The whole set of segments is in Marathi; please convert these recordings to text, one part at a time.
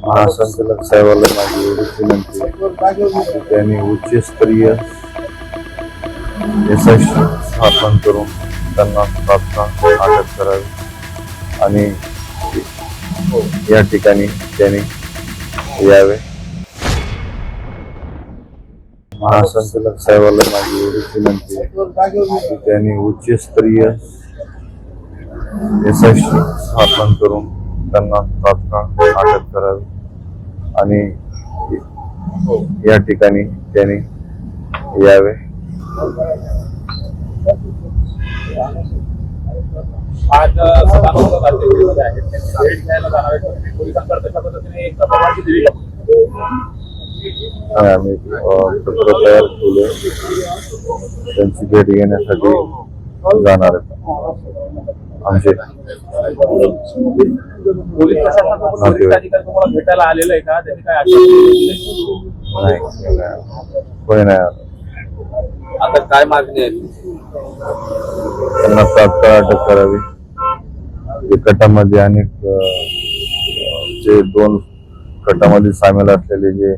महासंचालक साहेबांना माझी एवढीच विनंती आहे की त्यांनी उच्चस्तरीय यशस्वी स्थापन करून त्यांना तात्काळ अटक करावी आणि या ठिकाणी त्यांनी यावे. महासंचालक साहेबांना माझी एवढीच विनंती आहे की त्यांनी उच्चस्तरीय यशस्वी स्थापन करून त्यांना तात्काळ अटक करावी आणि या ठिकाणी त्यांनी यावे. आज सभागृहामध्ये आहेत त्यांची भेट घ्यायला जाणार आहेत. पोलिसांकडे कशा पद्धतीने एक तपासणी दिली आम्ही पत्र तयार केले, त्यांची भेट घेण्यासाठी जाणार आहेत. आमचे पोलीस प्रशासनाकडून वरिष्ठ अधिकारी तुम्हाला भेटायला आलेलं आहे का? त्यांनी काय आश्वासन कोणी नाही. आता काय मागणी आहे? त्यांना तात्काळ अटक करावी. कटामध्ये अनेक जे 2 कटामध्ये सामील असलेले जे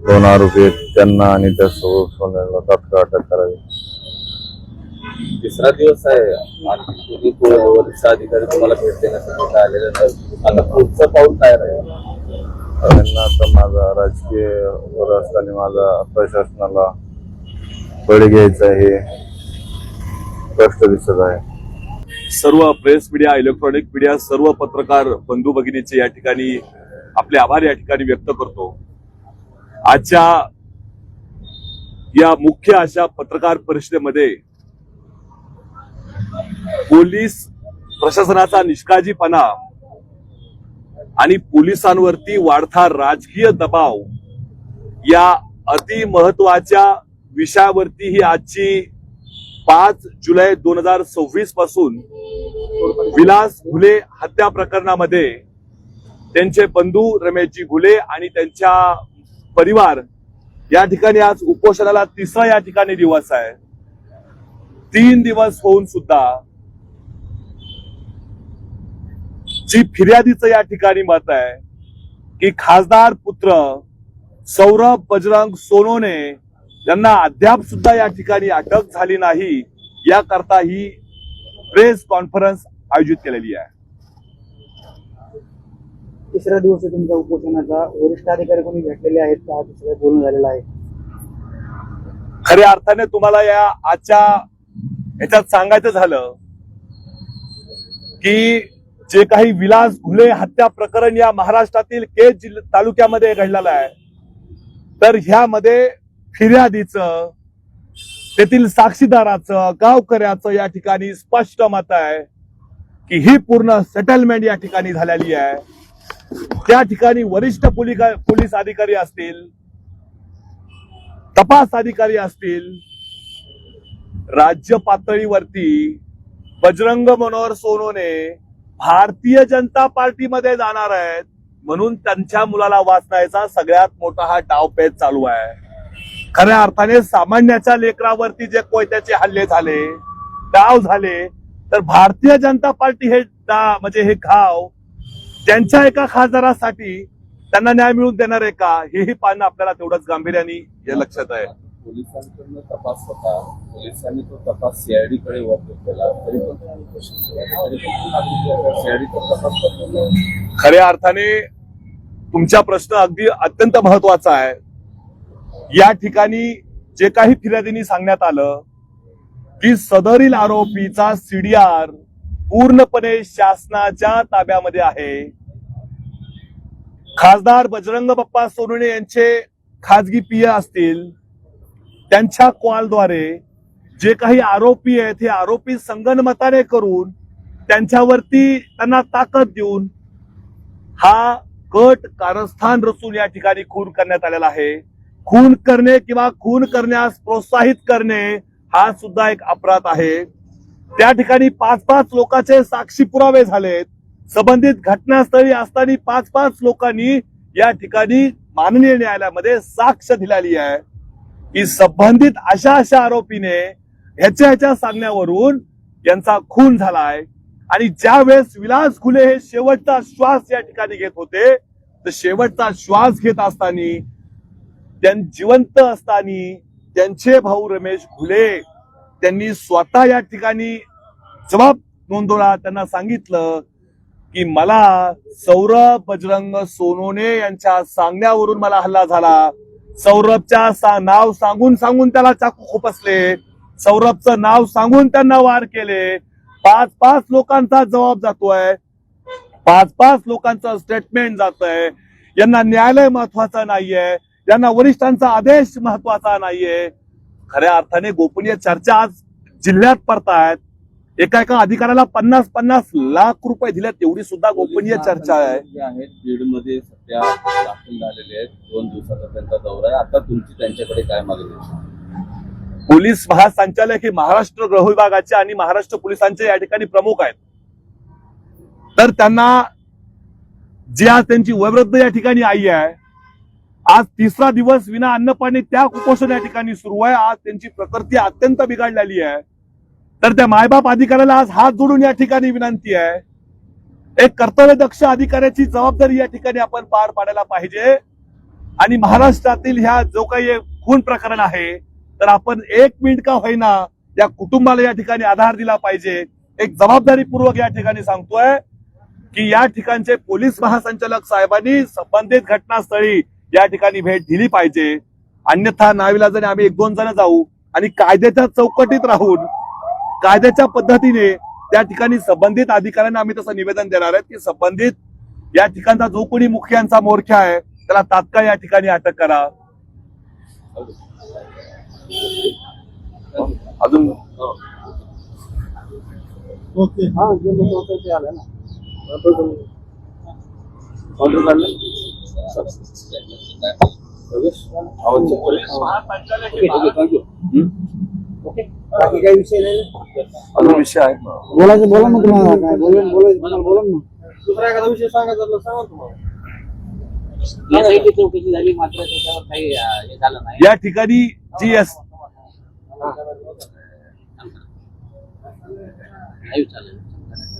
2 आरोपी आहेत त्यांना आणि त्या सोन्याला तात्काळ अटक करावी. तिसरा दिवस आहे आणि वरिष्ठ अधिकारी तुम्हाला भेट देण्यासाठी आलेले नाही. आता पुढचं पाऊल काय राहील? त्यांना आता माझा राजकीय वर असताना माझा प्रशासनाला बळी घ्यायचा हे स्पष्ट दिसत आहे. सर्व प्रेस मीडिया, इलेक्ट्रॉनिक मीडिया, सर्व पत्रकार बंधू भगिनीचे या ठिकाणी आपले आभार या ठिकाणी व्यक्त करतो. आजच्या या मुख्य अशा पत्रकार परिषदेमध्ये पोलीस प्रशासनाचा निष्काळजीपणा आणि पोलिसांवरती वाढता राजकीय दबाव या अति महत्वाच्या विषयावरती ही आजची 5 जुलै 2026 पासून विलास घुले हत्या प्रकरणामध्ये त्यांचे बंधू रमेशजी घुले आणि त्यांच्या परिवार या ठिकाणी आज उपोषणाला 3रा या ठिकाणी दिवस आहे. 3 दिवस होऊन सुद्धा जी फिर्यादीचं या ठिकाणी मत आहे की खासदार पुत्र सौरभ बजरंग सोनवणे यांना अद्याप सुद्धा या ठिकाणी अटक झाली नाही, याकरता ही प्रेस कॉन्फरन्स आयोजित केलेली आहे. 3रा दिवस आहे तुमच्या उपोषणाचा. वरिष्ठ अधिकारी कोणी भेटलेले आहेत का? सगळं बोलणं झालेलं आहे. खऱ्या अर्थाने तुम्हाला या आजच्या याच्यात सांगायचं झालं की जे काही विलास घुले हत्या प्रकरण या महाराष्ट्रातील केज तालुक्यामध्ये घडलेलं आहे, तर ह्यामध्ये फिर्यादीचं, तेथील साक्षीदाराचं, गावकऱ्याचं या ठिकाणी स्पष्ट मत आहे की ही पूर्ण सेटलमेंट या ठिकाणी झालेली आहे. त्या ठिकाणी वरिष्ठ पोलीस अधिकारी असतील, तपास अधिकारी असतील, राज्य पातळीवरती बजरंग मनोहर सोनवणे भारतीय जनता पार्टीमध्ये जाणार आहेत म्हणून त्यांच्या मुलाला वाचण्याचा सगळ्यात मोठा हा डावपेच चालू आहे. खऱ्या अर्थाने सामान्याच्या लेकरावरती जे कोयत्याचे हल्ले झाले, डाव झाले, तर भारतीय जनता पार्टी हे म्हणजे हे घाव त्यांच्या एका खासदारासाठी त्यांना न्याय मिळवून देणार आहे का, हेही पाहणं आपल्याला तेवढंच गांभीर्याने हे लक्षात आहे. पोलिसांकडून तपास होता, पोलिसांनी तो तपास सीआयडी कडे वर्ग केला, तरी पण सीआयडीचा तपास करतो. खऱ्या अर्थाने तुमचा प्रश्न अगदी अत्यंत महत्वाचा आहे. या ठिकाणी जे काही फिर्यादींनी सांगण्यात आलं की सदरील आरोपीचा सीडीआर पूर्णपणे शासनाच्या ताब्यामध्ये आहे. खासदार बजरंग बाप्पा सोनवणे यांचे खाजगी पीए असतील, त्यांच्या कॉलद्वारे जे काही आरोपी आहेत हे आरोपी संगनमताने करून त्यांच्यावरती त्यांना ताकद देऊन हा कट कारस्थान रचून या ठिकाणी खून करण्यात आलेला आहे. खून करणे किंवा खून करण्यास प्रोत्साहित करणे हा सुद्धा एक अपराध आहे. त्या ठिकाणी 5-5 लोकांचे साक्षी पुरावे झालेत. संबंधित घटनास्थळी असताना 5-5 लोकांनी या ठिकाणी माननीय न्यायालयामध्ये साक्ष दिलेली आहे की संबंधित अशा आरोपीने ह्याच्या सांगण्यावरून यांचा खून झालाय. आणि ज्या वेळेस विलास घुले हे शेवटचा श्वास या ठिकाणी घेत होते तर शेवटचा श्वास घेत असताना जिवंत असताना त्यांचे भाऊ रमेश घुले त्यांनी स्वतः या ठिकाणी जबाब नोंदवला. त्यांना सांगितलं की मला सौरभ बजरंग सोनवणे यांच्या सांगण्यावरून मला हल्ला झाला. सौरभच्या नाव सांगून सांगून त्याला चाकू खुपसले, सौरभचं नाव सांगून त्यांना वार केले. 5-5 लोकांचा जबाब जातोय, 5-5 लोकांचं स्टेटमेंट जातंय. यांना न्यायालय महत्वाचं नाहीये, यांना वरिष्ठांचा आदेश महत्वाचा नाहीये. खऱ्या अर्थाने गोपनीय चर्चा आज जिल्ह्यात पडतायत. एका अधिकाऱ्याला 50-50 लाख रुपये दिले, तेवढी सुद्धा गोपनीय चर्चा आहे. जे आहेत बीडमध्ये सध्या दाखल झालेले आहेत, 2 दिवसाचा त्यांचा दौरा आहे. आता तुमची त्यांच्याकडे काय मागणी आहे? पोलीस महासंचालक हे महाराष्ट्र गृह विभागाचे आणि महाराष्ट्र पोलिसांचे या ठिकाणी प्रमुख आहेत. तर त्यांना जी आज त्यांची वयोवृद्ध या ठिकाणी आई आहे, आज 3रा दिवस विना अन्न पाणी त्या कुपोषण या ठिकाणी सुरू आहे. आज त्यांची प्रकृती अत्यंत बिघडलेली आहे. तर त्या मायबाप अधिकाऱ्याला आज हात जोडून या ठिकाणी विनंती आहे, एक कर्तव्यदक्ष अधिकाऱ्याची जबाबदारी या ठिकाणी आपण पार पाडायला पाहिजे. आणि महाराष्ट्रातील ह्या जो काही खून प्रकरण आहे, तर आपण 1 मिनिट का होईना या कुटुंबाला या ठिकाणी आधार दिला पाहिजे. एक जबाबदारीपूर्वक या ठिकाणी सांगतोय की या ठिकाणचे पोलीस महासंचालक साहेबांनी संबंधित घटनास्थळी या ठिकाणी भेट दिली पाहिजे. अन्यथा नाविलाजाने आम्ही 1-2 जण जाऊ आणि कायद्याच्या चौकटीत राहून कायद्याच्या पद्धतीने त्या ठिकाणी संबंधित अधिकाऱ्यांना आम्ही तसं निवेदन देणार आहे की संबंधित या ठिकाणचा जो कोणी मुख्यांचा मोर्चा आहे त्याला तात्काळ या ठिकाणी अटक करा. अजून ओके हा जे होतं ते आलं ना. ऑर्डर काढलं थँक्यू. ओके बाकी काही विषय नाही. अजून विषय आहेत ना? बोला ना तुम्हाला काय बोला ना. दुसरा एखादा विषय सांगायचा असला सांगा तुम्हाला. एसआयटी चौकशी झाली मात्र त्याच्यावर काही हे झालं नाही. या ठिकाणी GS नाही चालेल.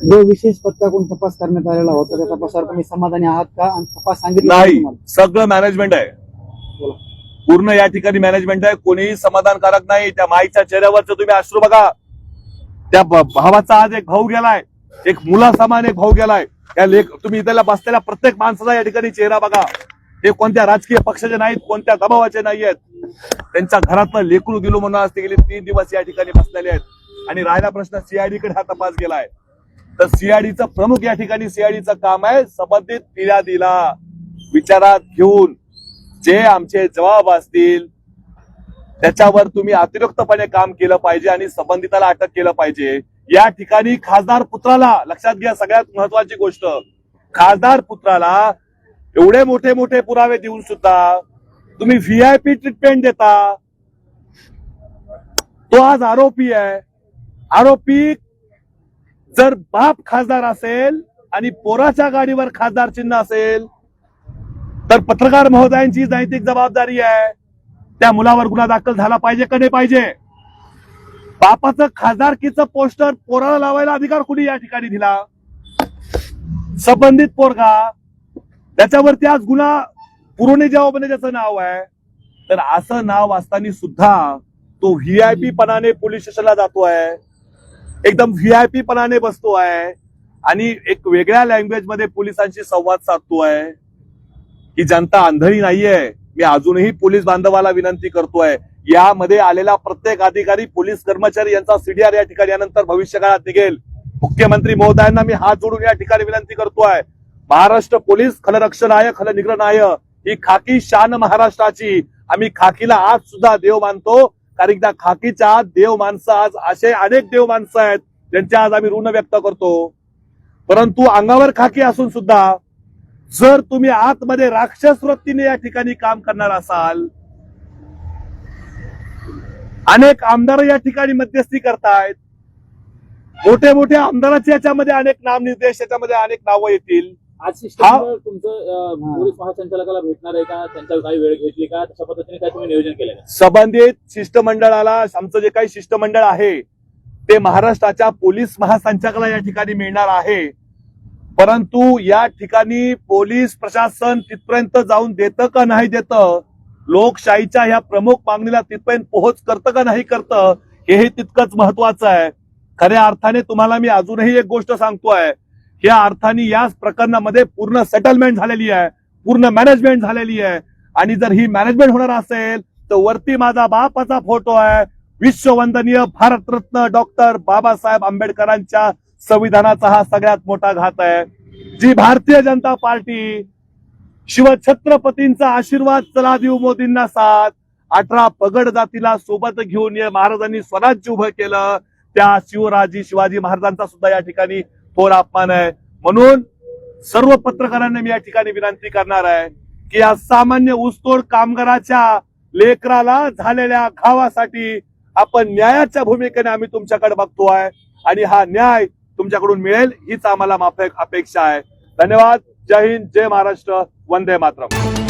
जो विशेष पथकाकडून तपास करण्यात आलेला होता त्या तपासावर तुम्ही समाधानी आहात का? आणि तपास सांगितला नाही, तुम्हाला? सगळं मॅनेजमेंट आहे, पूर्ण या ठिकाणी मॅनेजमेंट आहे. कोणीही समाधानकारक नाही. त्या माईच्या चेहऱ्यावरचं तुम्ही अश्रू बघा. त्या भावाचा आज एक भाऊ गेलाय, एक मुलासमान एक भाऊ गेलाय. तुम्ही त्याला बसलेल्या प्रत्येक माणसाचा या ठिकाणी चेहरा बघा. हे कोणत्या राजकीय पक्षाचे नाहीत, कोणत्या दबावाचे नाहीयेत. त्यांच्या घरातलं लेकरू गेलो म्हणून आज ते गेले 3 दिवस या ठिकाणी बसलेले आहेत. आणि राहिला प्रश्न CID कडे हा तपास गेलाय, तर CIDचं प्रमुख या ठिकाणी CIDचं काम आहे संबंधित फिर्यादीला विचारात घेऊन जे आमचे जबाब असतील त्याच्यावर तुम्ही अतिरिक्तपणे काम केलं पाहिजे आणि संबंधिताला अटक केलं पाहिजे. या ठिकाणी खासदार पुत्राला लक्षात घ्या, सगळ्यात महत्वाची गोष्ट, खासदार पुत्राला एवढे मोठे मोठे पुरावे देऊन सुद्धा तुम्ही VIP ट्रीटमेंट देता. तो आज आरोपी आहे. आरोपी जर बाप खासदार असेल आणि पोराच्या गाडीवर खासदार चिन्ह असेल तर पत्रकार महोदयांची नैतिक जबाबदारी आहे, त्या मुलावर गुन्हा दाखल झाला पाहिजे का नाही पाहिजे. बापाचं खासदारकीचं पोस्टर पोराला लावायला अधिकार कुणी या ठिकाणी दिला? संबंधित पोरगा, त्याच्यावरती आज गुन्हा पुरवणी जबाबने ज्याचं नाव आहे. तर असं नाव असताना सुद्धा तो VIP पणाने पोलीस स्टेशनला जातोय, एकदम VIP पणाने बसतोय आणि एक वेगळ्या लँग्वेज मध्ये पोलिसांशी संवाद साधतोय. ही जनता आंधळी नाहीये. मी अजूनही पोलीस बांधवाला विनंती करतोय, यामध्ये आलेला प्रत्येक अधिकारी, पोलीस कर्मचारी यांचा CDR या ठिकाणी यानंतर भविष्यकाळात निघेल. मुख्यमंत्री महोदयांना मी हात जोडून या ठिकाणी विनंती करतोय, महाराष्ट्र पोलीस खलरक्षणाय खल निग्रहणाय ही खाकी शान महाराष्ट्राची. आम्ही खाकीला आज सुद्धा देव मानतो, कारण त्या खाकीच्या आत देव माणसं, आज असे अनेक देव माणसं आहेत ज्यांच्या आज आम्ही ऋण व्यक्त करतो. परंतु अंगावर खाकी असून सुद्धा जर तुम्ही आतमध्ये राक्षस वृत्तीने या ठिकाणी काम करणार असाल, अनेक आमदार या ठिकाणी मध्यस्थी करतायत, मोठे मोठे आमदाराचे याच्यामध्ये अनेक नामनिर्देश, याच्यामध्ये अनेक नावं येतील. आज शिष्टमंडळ तुमचं पोलीस महासंचालकाला भेटणार आहे का? त्यांच्या काही वेळ घेतली का? तशा पद्धतीने काय तुम्ही नियोजन केलं का? संबंधित शिष्टमंडळाला, आमचं जे काही शिष्टमंडळ आहे ते महाराष्ट्राच्या पोलीस महासंचालकाला या ठिकाणी मिळणार आहे. परंतु या ठिकाणी पोलीस प्रशासन तिथपर्यंत जाऊन देतं का नाही देतं, लोकशाहीच्या ह्या प्रमुख मागणीला तिथपर्यंत पोहोच करतं का नाही करतं, हेही तितकंच महत्वाचं आहे. खऱ्या अर्थाने तुम्हाला मी अजूनही एक गोष्ट सांगतोय, या अर्थाने या प्रकरणामध्ये पूर्ण सेटलमेंट झालेली आहे, पूर्ण मॅनेजमेंट झालेली आहे. आणि जर ही मॅनेजमेंट होणार असेल तर वरती माझा बापाचा फोटो आहे, विश्ववंदनीय भारतरत्न डॉक्टर बाबासाहेब आंबेडकरांच्या संविधानाचा हा सगळ्यात मोठा घात आहे. जी भारतीय जनता पार्टी शिवछत्रपतींचा आशीर्वाद चला देऊ मोदींना साथ, 18 पगड जातीला सोबत घेऊन या महाराजांनी स्वराज्य उभं केलं, त्या शिवराजी शिवाजी महाराजांचा सुद्धा या ठिकाणी थोर अपमान आहे. म्हणून सर्व पत्रकारांना मी या ठिकाणी विनंती करणार आहे की या सामान्य ऊसतोड कामगाराच्या लेकराला झालेल्या घावासाठी आपण न्यायाच्या भूमिकेने आम्ही तुमच्याकडे बघतोय आणि हा न्याय तुमच्याकडून मिळेल हीच आम्हाला अपेक्षा आहे. धन्यवाद. जय हिंद, जय महाराष्ट्र, वंदे मातरम.